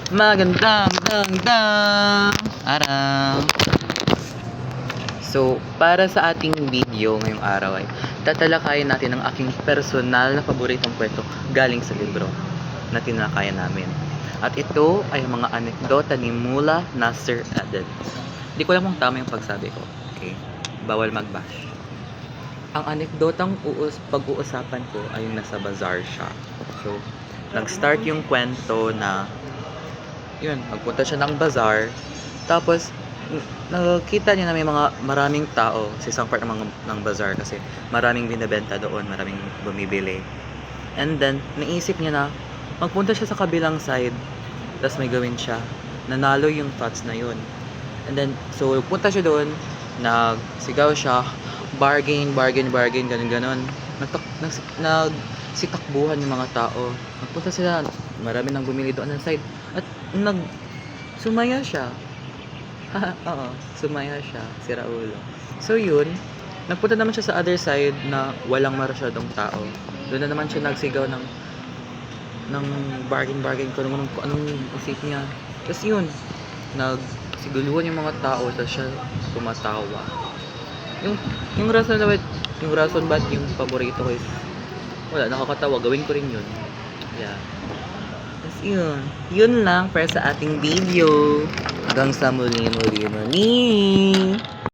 Magandang dang araw. So, para sa ating video ngayong araw ay tatalakayin natin ang aking personal na paboritong kwento galing sa libro na tinalakayan namin. At ito ay mga anekdota ni Mula Nasser Adel. Di ko alam kung tama yung pagsabi ko. Okay? Bawal mag-bash. Ang anekdotang pag-uusapan ko ay yung nasa bazaar siya. So, nag-start yung kwento na yun, magpunta siya ng bazaar. Tapos, nakita niya na may maraming tao sa isang part ng bazaar kasi maraming binebenta doon, maraming bumibili. And then, naisip niya na magpunta siya sa kabilang side, tapos may gawin siya. Nanalo yung thoughts na yun. And then, so, punta siya doon, nagsigaw siya, bargain, ganun. Nagsitakbuhan yung mga tao. Nagpunta sila, marami nang bumili doon ng side. At sumaya siya. Oo, sumaya siya, si Raulo. So yun, nagpunta naman siya sa other side na walang masyadong tao. Doon na naman siya nagsigaw ng bargain kung anong isip niya. Tapos yun, nagsiguluhan yung mga tao, tapos siya tumatawa. Yung rason ba't yung paborito ko is wala, nakakatawa, gawin ko rin yun. Yeah. Tapos yun lang para sa ating video. Hanggang sa muli.